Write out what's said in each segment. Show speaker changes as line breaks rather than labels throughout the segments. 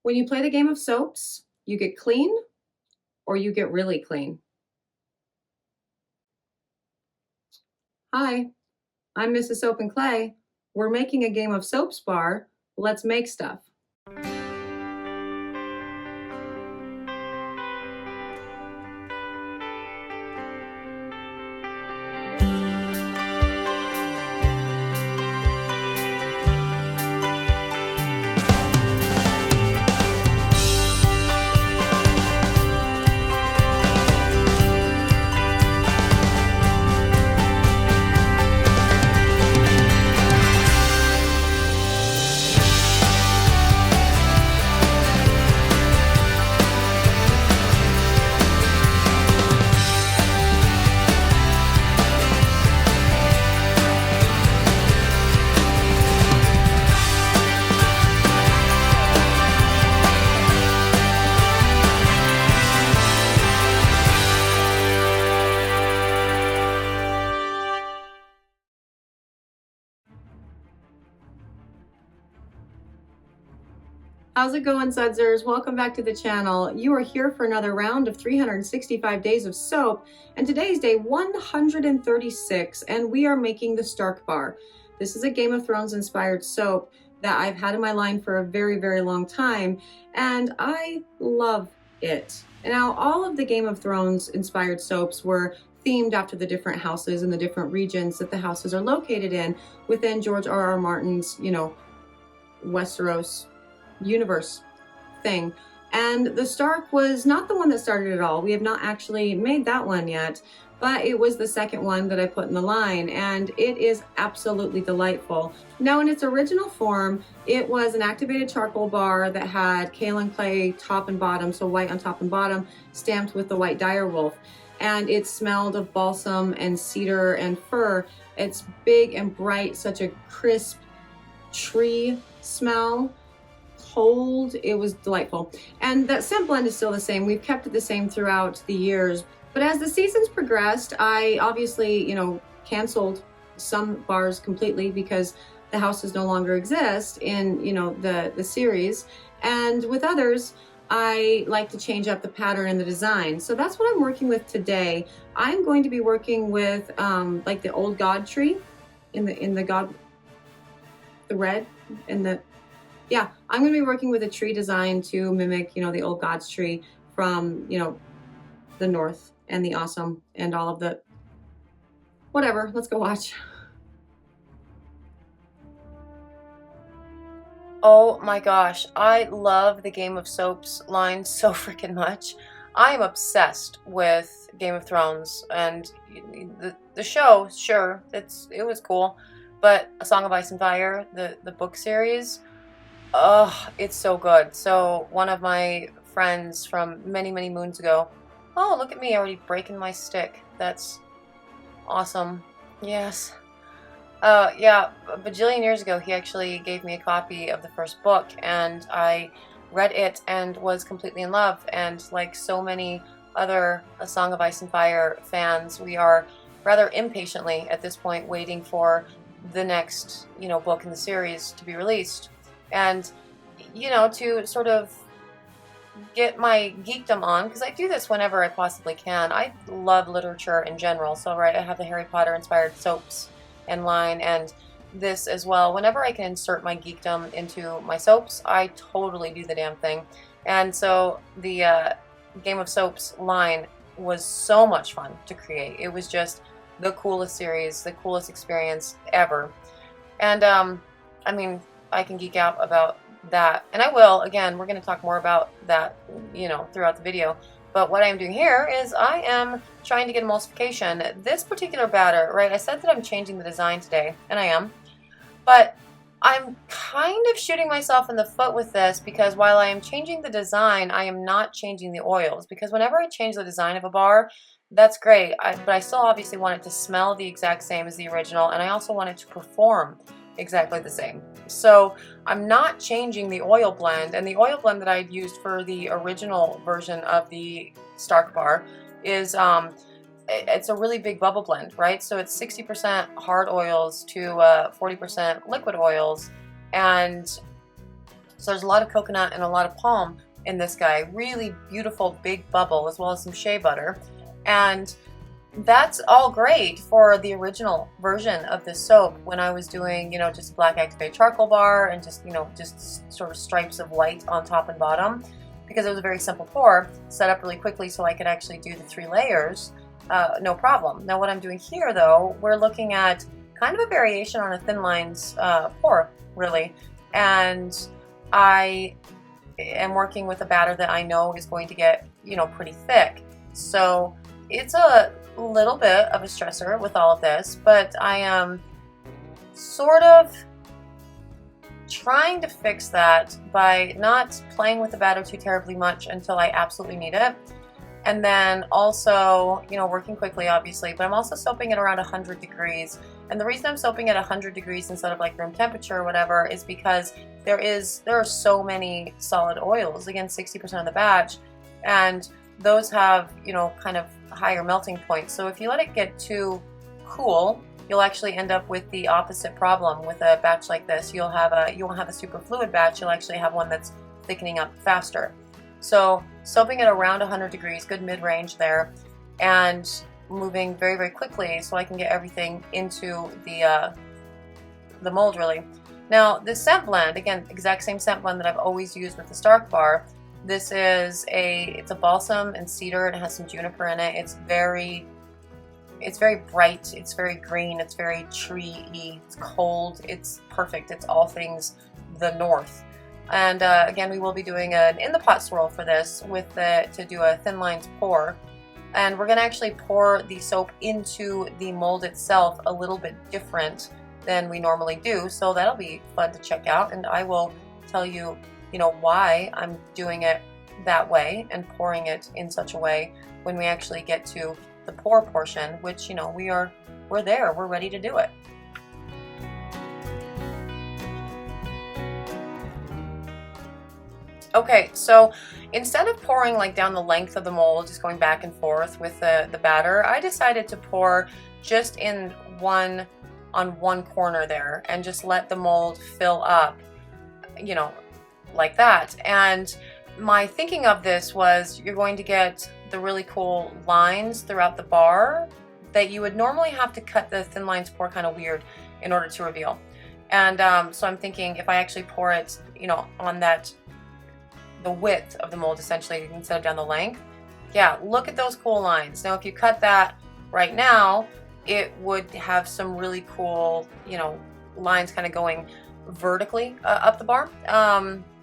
When you play the game of soaps, you get clean or you get really clean. Hi, I'm Mrs. Soap and Clay. We're making a game of soaps bar. Let's make stuff. How's it going, Sudsers? Welcome back to the channel. You are here for another round of 365 days of soap, and today's day 136, and we are making the Stark Bar. This is a Game of Thrones inspired soap that I've had in my line for a very, very long time, and I love it. Now, all of the Game of Thrones inspired soaps were themed after the different houses and the different regions that the houses are located in within George R.R. Martin's, Westeros universe thing. And the Stark was not the one that started it all. We have not actually made that one yet, but it was the second one that I put in the line, and it is absolutely delightful. Now, in its original form, it was an activated charcoal bar that had kaolin clay top and bottom, so white on top and bottom, stamped with the white direwolf. And it smelled of balsam and cedar and fir. It's big and bright, such a crisp tree smell. Cold, it was delightful. And that scent blend is still the same. We've kept it the same throughout the years. But as the seasons progressed, I obviously, canceled some bars completely because the houses no longer exist in, the series. And with others, I like to change up the pattern and the design. So that's what I'm working with today. I'm going to be working with like the old god tree in the god, the red and the yeah, I'm going to be working with a tree design to mimic, the old God's tree from, the North and the awesome and all of the whatever. Let's go watch.
Oh my gosh, I love the Game of Soaps line so freaking much. I am obsessed with Game of Thrones, and the show, sure, it was cool, but A Song of Ice and Fire, the book series, oh, it's so good. So one of my friends from many, many moons ago, oh, look at me already breaking my stick. That's awesome. Yes. Yeah, a bajillion years ago, he actually gave me a copy of the first book, and I read it and was completely in love. And like so many other A Song of Ice and Fire fans, we are rather impatiently at this point waiting for the next, book in the series to be released. And, to sort of get my geekdom on, because I do this whenever I possibly can. I love literature in general. So, right, I have the Harry Potter inspired soaps and line, and this as well. Whenever I can insert my geekdom into my soaps, I totally do the damn thing. And so the Game of Soaps line was so much fun to create. It was just the coolest series, the coolest experience ever. And I can geek out about that, and I will. Again, we're going to talk more about that, throughout the video. But what I'm doing here is I am trying to get emulsification. This particular batter, right, I said that I'm changing the design today, and I am. But I'm kind of shooting myself in the foot with this, because while I am changing the design, I am not changing the oils. Because whenever I change the design of a bar, that's great, but I still obviously want it to smell the exact same as the original, and I also want it to perform exactly the same. So I'm not changing the oil blend, and the oil blend that I had used for the original version of the Stark bar is it's a really big bubble blend, right? So it's 60% hard oils to 40% liquid oils, and So there's a lot of coconut and a lot of palm in this guy. Really beautiful big bubble, as well as some shea butter. And that's all great for the original version of this soap when I was doing, you know, just black activated charcoal bar and just, you know, just sort of stripes of white on top and bottom, because it was a very simple pour, set up really quickly so I could actually do the 3 layers, no problem. Now what I'm doing here though, we're looking at kind of a variation on a thin lines pour, really. And I am working with a batter that I know is going to get, you know, pretty thick. So it's a little bit of a stressor with all of this, but I am sort of trying to fix that by not playing with the batter too terribly much until I absolutely need it. And then also, you know, working quickly obviously, but I'm also soaping it around 100 degrees. And the reason I'm soaping at 100 degrees instead of like room temperature or whatever is because there are so many solid oils, again 60% of the batch, and those have, you know, kind of higher melting points. So if you let it get too cool, you'll actually end up with the opposite problem with a batch like this. You won't have a super fluid batch, you'll actually have one that's thickening up faster. So soaping it around 100 degrees, good mid-range there, and moving very, very quickly so I can get everything into the mold really. Now this scent blend, again, exact same scent blend that I've always used with the Stark bar. This is it's a balsam and cedar, and it has some juniper in it. It's very bright, it's very green, it's very tree-y, it's cold, it's perfect. It's all things the north. And again, we will be doing an in the pot swirl for this to do a thin lines pour. And we're going to actually pour the soap into the mold itself a little bit different than we normally do. So that'll be fun to check out, and I will tell you, you know, why I'm doing it that way and pouring it in such a way when we actually get to the pour portion, which, you know, we're there, we're ready to do it. Okay, so instead of pouring like down the length of the mold, just going back and forth with the batter, I decided to pour just in on one corner there and just let the mold fill up, you know, like that. And my thinking of this was, you're going to get the really cool lines throughout the bar that you would normally have to cut the thin lines pour kind of weird in order to reveal. And so I'm thinking, if I actually pour it, you know, on the width of the mold essentially instead of down the length, yeah, look at those cool lines. Now if you cut that right now, it would have some really cool, you know, lines kind of going vertically up the bar,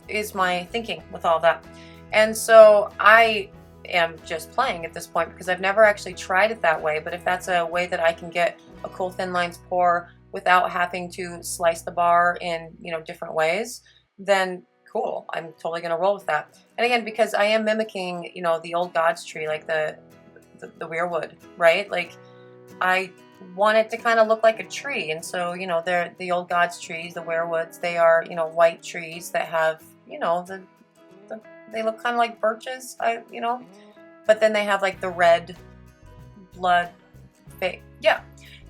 is my thinking with all that. And so I am just playing at this point because I've never actually tried it that way, but if that's a way that I can get a cool thin lines pour without having to slice the bar in, you know, different ways, then cool, I'm totally gonna roll with that. And again, because I am mimicking, you know, the old God's tree, like the weirwood, right? Like I want it to kind of look like a tree, and so, you know, they're the old God's trees, the weirwoods. They are, you know, white trees that have, you know, they look kind of like birches, you know, but then they have like the red blood fake, yeah.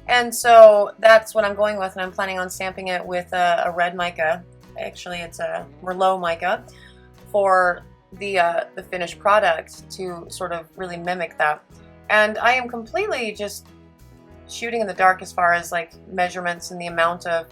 And so that's what I'm going with, and I'm planning on stamping it with a red mica. Actually, it's a Merlot mica for the finished product to sort of really mimic that. And I am completely just shooting in the dark as far as like measurements and the amount of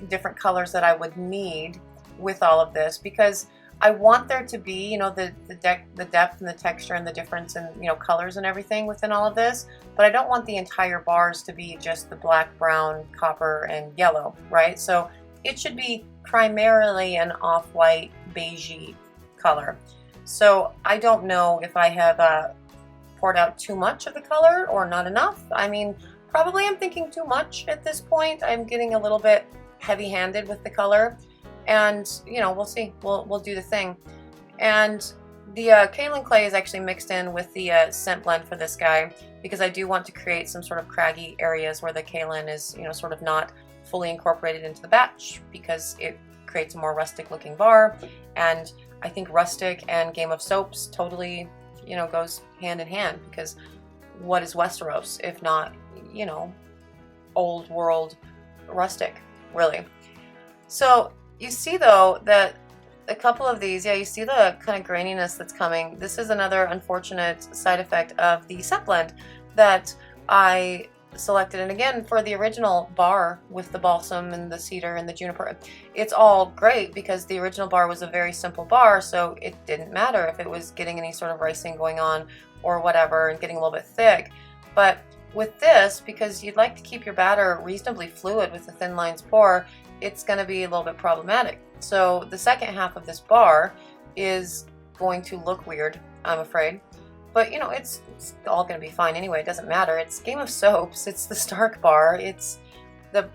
different colors that I would need with all of this, because I want there to be, you know, the depth and the texture and the difference in, you know, colors and everything within all of this, but I don't want the entire bars to be just the black, brown, copper, and yellow, right? So it should be primarily an off-white, beigey color. So I don't know if I have poured out too much of the color or not enough. I mean, probably I'm thinking too much at this point. I'm getting a little bit heavy-handed with the color, and you know, we'll see. We'll do the thing. And the kaolin clay is actually mixed in with the scent blend for this guy, because I do want to create some sort of craggy areas where the kaolin is, you know, sort of not fully incorporated into the batch, because it creates a more rustic looking bar. And I think rustic and Game of Soaps totally, you know, goes hand in hand, because what is Westeros if not, you know, old world rustic, really? So you see though that a couple of these, yeah, you see the kind of graininess that's coming. This is another unfortunate side effect of the scent blend that I selected. And again, for the original bar with the balsam and the cedar and the juniper, it's all great because the original bar was a very simple bar, so it didn't matter if it was getting any sort of ricing going on or whatever and getting a little bit thick. But with this, because you'd like to keep your batter reasonably fluid with the thin lines pour, it's going to be a little bit problematic. So the second half of this bar is going to look weird, I'm afraid. But you know, it's all going to be fine anyway. It doesn't matter. It's Game of Soaps. It's the Stark bar. It's the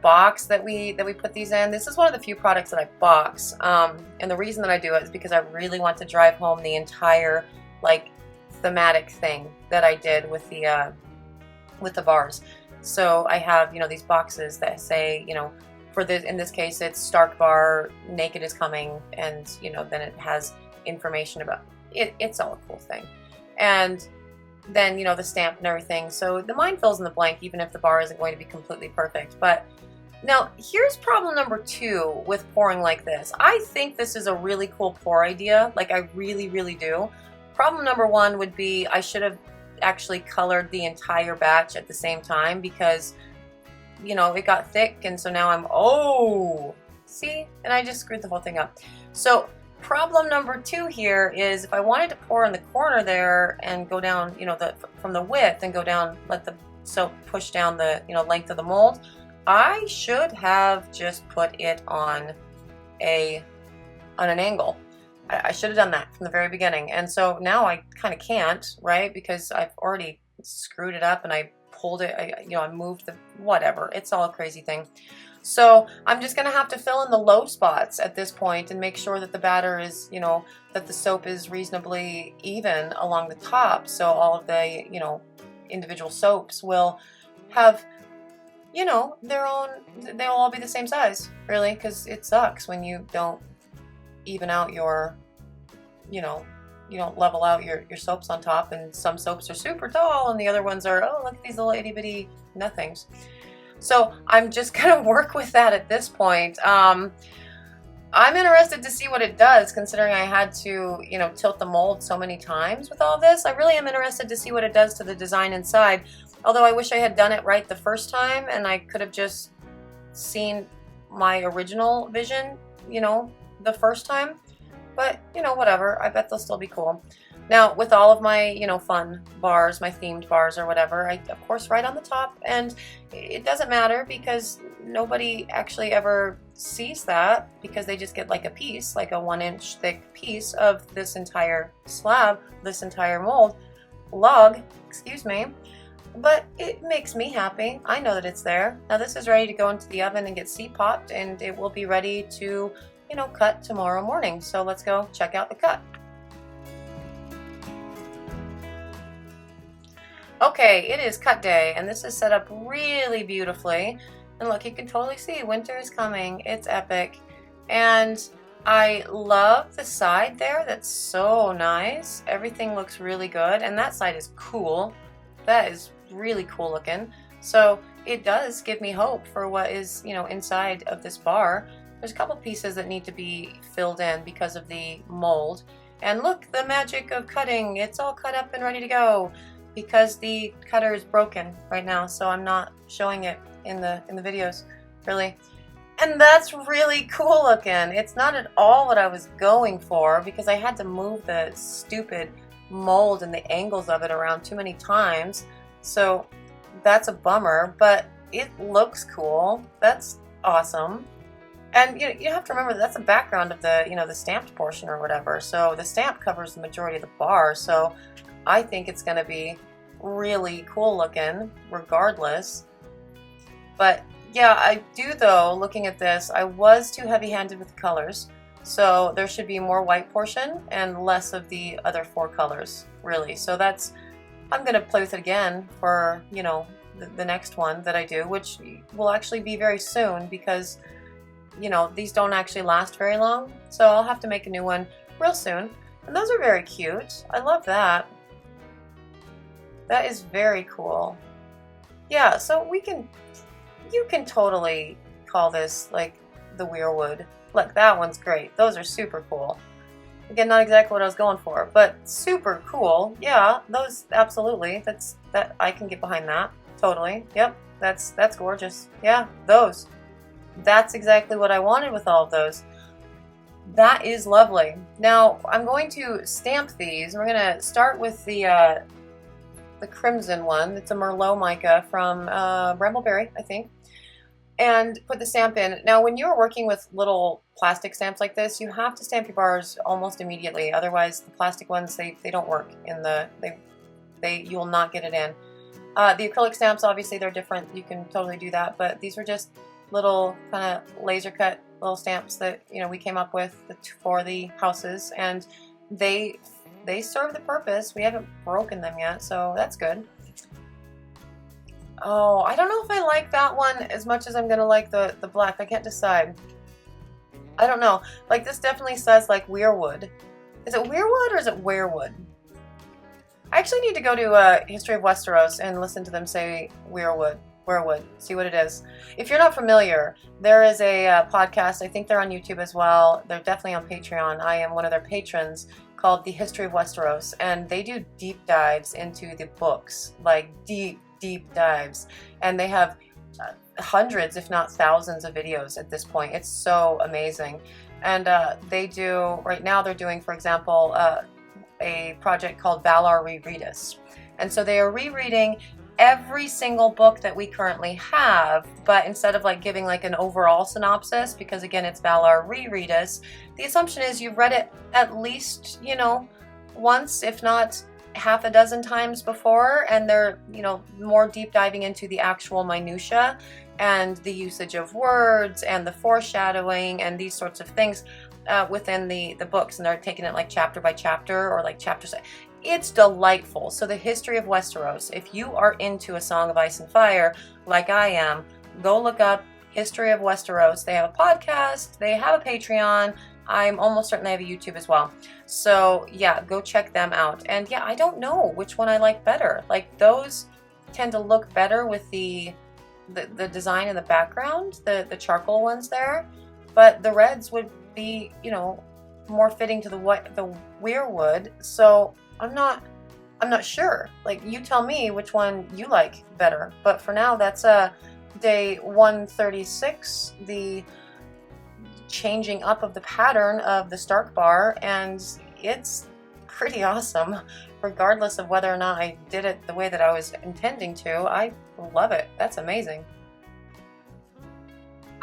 box that we put these in. This is one of the few products that I box. And the reason that I do it is because I really want to drive home the entire like thematic thing that I did with the bars. So I have, you know, these boxes that say, you know, for this, in this case, it's Stark bar, Naked is coming, and you know, then it has information about it. It's all a cool thing. And then, you know, the stamp and everything. So the mind fills in the blank, even if the bar isn't going to be completely perfect. But now here's problem number 2 with pouring like this. I think this is a really cool pour idea. Like I really, really do. Problem number 1 would be I should have actually colored the entire batch at the same time because, you know, it got thick, and so now I'm, oh, see? And I just screwed the whole thing up. So problem number 2 here is if I wanted to pour in the corner there and go down, you know, from the width and go down, let the soap push down the, you know, length of the mold, I should have just put it on an angle. I should have done that from the very beginning. And so now I kind of can't, right? Because I've already screwed it up and I pulled it, I moved the, whatever. It's all a crazy thing. So I'm just going to have to fill in the low spots at this point and make sure that the batter is, you know, that the soap is reasonably even along the top. So all of the, you know, individual soaps will have, you know, their own, they'll all be the same size, really, because it sucks when you don't even out your, you know, you don't level out your soaps on top, and some soaps are super tall and the other ones are, oh, look at these little itty bitty nothings. So I'm just going to work with that at this point. I'm interested to see what it does, considering I had to, you know, tilt the mold so many times with all this. I really am interested to see what it does to the design inside. Although I wish I had done it right the first time and I could have just seen my original vision, you know, the first time. But, you know, whatever. I bet they'll still be cool. Now, with all of my, you know, fun bars, my themed bars or whatever, I, of course, write on the top. And it doesn't matter because nobody actually ever sees that because they just get like a piece, like a 1-inch thick piece of this entire slab, this entire mold, log, excuse me. But it makes me happy. I know that it's there. Now, this is ready to go into the oven and get seat popped, and it will be ready to, you know, cut tomorrow morning. So let's go check out the cut. Okay, it is cut day, and this is set up really beautifully. And look, you can totally see winter is coming. It's epic. And I love the side there. That's so nice. Everything looks really good, and that side is cool. That is really cool looking. So it does give me hope for what is, you know, inside of this bar. There's a couple pieces that need to be filled in because of the mold. And look, the magic of cutting. It's all cut up and ready to go because the cutter is broken right now, so I'm not showing it in the videos, really. And that's really cool looking. It's not at all what I was going for because I had to move the stupid mold and the angles of it around too many times. So that's a bummer, but it looks cool. That's awesome. And you have to remember that's the background of the, you know, the stamped portion or whatever. So the stamp covers the majority of the bar. So I think it's going to be really cool looking regardless. But yeah, I do though, looking at this, I was too heavy-handed with the colors. So there should be more white portion and less of the other 4 colors, really. So that's, I'm going to play with it again for, you know, the next one that I do, which will actually be very soon because, you know, these don't actually last very long. So I'll have to make a new one real soon. And those are very cute. I love that. That is very cool. Yeah, so you can totally call this like the weirwood. Look, that one's great. Those are super cool. Again, not exactly what I was going for, but super cool. Yeah, those absolutely. That I can get behind that. Totally. Yep. That's gorgeous. Yeah, those. That's exactly what I wanted with all of those. That is lovely. Now, I'm going to stamp these. We're going to start with the crimson one. It's a Merlot mica from Brambleberry, I think. And put the stamp in. Now, when you're working with little plastic stamps like this, you have to stamp your bars almost immediately. Otherwise, the plastic ones, they don't work in the, you will not get it in. The acrylic stamps, obviously, they're different. You can totally do that. But these were just little kind of laser cut little stamps that, you know, we came up with for the houses. And they serve the purpose. We haven't broken them yet, so that's good. Oh, I don't know if I like that one as much as I'm going to like the black. I can't decide. I don't know. Like, this definitely says, like, weirwood. Is it weirwood or is it werewood? I actually need to go to History of Westeros and listen to them say werewood. See what it is. If you're not familiar, there is a podcast. I think they're on YouTube as well. They're definitely on Patreon. I am one of their patrons, called The History of Westeros. And they do deep dives into the books. Like, deep dives, and they have hundreds if not thousands of videos at this point. It's so amazing. And they do, right now they're doing, for example, a project called Valar Rereadus, and so they are rereading every single book that we currently have, but instead of like giving like an overall synopsis, because again it's Valar Rereadus, the assumption is you've read it at least, you know, once, if not half a dozen times before, and they're, you know, more deep diving into the actual minutia and the usage of words and the foreshadowing and these sorts of things within the books, and they're taking it like chapter by chapter or like chapters. It's delightful. So the History of Westeros, if you are into A Song of Ice and Fire like I am, go look up History of Westeros. They have a podcast, they have a Patreon, I'm almost certain they have a YouTube as well. So yeah, go check them out. And yeah, I don't know which one I like better. Like, those tend to look better with the design in the background, the charcoal ones there. But the reds would be, you know, more fitting to the weirwood. So I'm not sure. Like, you tell me which one you like better. But for now, that's day 136. The changing up of the pattern of the Stark bar, and it's pretty awesome regardless of whether or not I did it the way that I was intending to. I love it. That's amazing.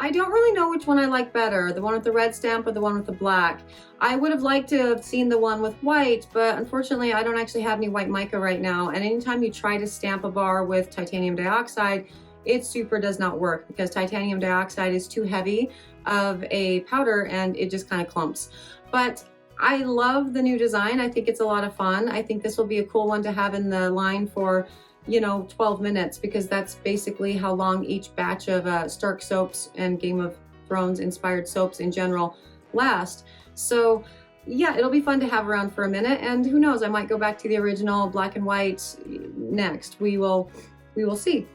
I don't really know which one I like better, the one with the red stamp or the one with the black. I would have liked to have seen the one with white, but unfortunately I don't actually have any white mica right now, and anytime you try to stamp a bar with titanium dioxide, it super does not work because titanium dioxide is too heavy of a powder and it just kind of clumps. But I love the new design. I think it's a lot of fun. I think this will be a cool one to have in the line for, you know, 12 minutes, because that's basically how long each batch of Stark soaps and Game of Thrones inspired soaps in general last. So yeah, it'll be fun to have around for a minute, and who knows, I might go back to the original black and white next. We will see.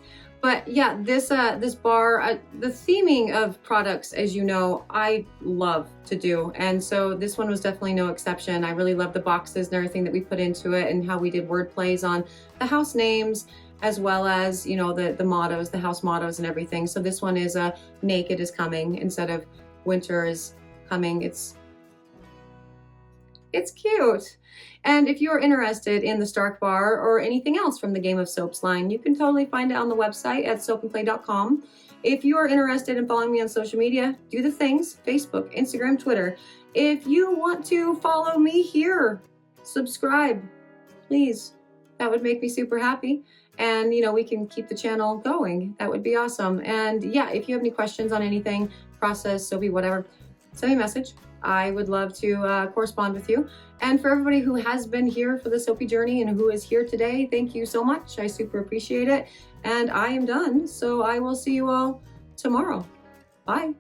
But yeah, this bar, the theming of products, as you know, I love to do. And so this one was definitely no exception. I really love the boxes and everything that we put into it, and how we did word plays on the house names, as well as, you know, the mottos, the house mottos and everything. So this one is naked is coming instead of winter is coming. It's cute. And if you're interested in the Stark bar or anything else from the Game of Soaps line, you can totally find it on the website at soapandplay.com. If you are interested in following me on social media, do the things: Facebook, Instagram, Twitter. If you want to follow me here, subscribe, please. That would make me super happy. And, you know, we can keep the channel going. That would be awesome. And yeah, if you have any questions on anything, process, soapy, whatever, send me a message. I would love to correspond with you. And for everybody who has been here for the soapy journey and who is here today, thank you so much. I super appreciate it. And I am done. So I will see you all tomorrow. Bye.